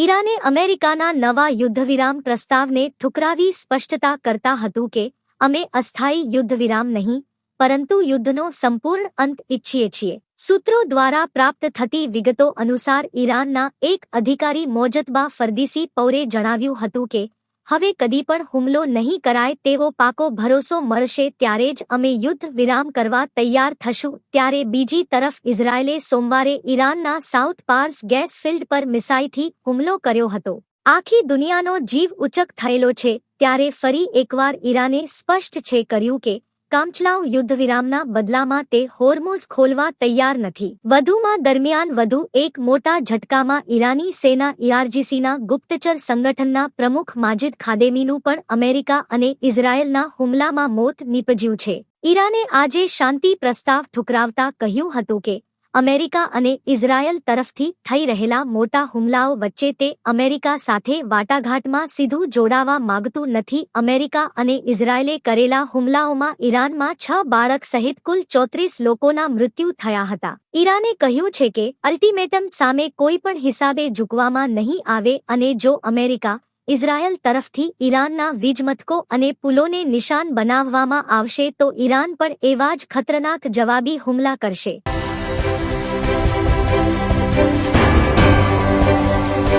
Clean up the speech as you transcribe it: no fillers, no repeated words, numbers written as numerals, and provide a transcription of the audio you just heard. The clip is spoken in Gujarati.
ઈરાને અમેરિકાના નવા યુદ્ધવિરામ પ્રસ્તાવને ઠુકરાવી સ્પષ્ટતા કરતા હતું કે અમે અસ્થાયી યુદ્ધવિરામ નહીં પરંતુ યુદ્ધનો સંપૂર્ણ અંત ઈચ્છીએ છીએ. સૂત્રો દ્વારા પ્રાપ્ત થતી વિગતો અનુસાર ઈરાનના એક અધિકારી મોજતબા ફર્દીસી પૌરે જણાવ્યું હતું કે હવે કદી પણ હુમલો નહીં કરાય તેવો પાકો ભરોસો મળશે ત્યારે જ અમે યુદ્ધ વિરામ કરવા તૈયાર થશું. ત્યારે બીજી તરફ ઇઝરાયેલે સોમવારે ઈરાનના સાઉથ પાર્સ ગેસ ફિલ્ડ પર મિસાઇલથી હુમલો કર્યો હતો. આખી દુનિયાનો જીવ ઉચક થયેલો છે ત્યારે ફરી એકવાર ઈરાને સ્પષ્ટ છે કર્યું કે કામચલાઉ યુદ્ધવિરામના બદલામાં તે હોર્મુઝ ખોલવા તૈયાર નથી. વધુમાં દરમિયાન વધુ એક મોટા ઝટકામાં ઈરાની સેના IRGCના ગુપ્તચર સંગઠનના પ્રમુખ માજિદ ખાદેમીનું પણ અમેરિકા અને ઇઝરાયેલના હુમલામાં મોત નીપજ્યું છે. ઈરાને આજે શાંતિ પ્રસ્તાવ ઠુકરાવતા કહ્યું હતું કે અમેરિકા અને ઇઝરાયેલ તરફથી થઈ રહેલા મોટા હુમલાઓ વચ્ચે તે અમેરિકા સાથે વાટાઘાટમાં સીધું જોડાવા માંગતું નથી. અમેરિકા અને ઇઝરાયેલે કરેલા હુમલાઓમાં ઈરાનમાં 6 બાળક સહિત કુલ 34 લોકોના મૃત્યુ થયા હતા. ઈરાને કહ્યું છે કે અલ્ટિમેટમ સામે કોઈ પણ હિસાબે ઝૂકવામાં નહીં આવે અને જો અમેરિકા ઇઝરાયેલ તરફથી ઈરાનના વીજમથકો અને પુલોને નિશાન બનાવવામાં આવશે તો ઈરાન પણ એવા જ ખતરનાક જવાબી હુમલા કરશે.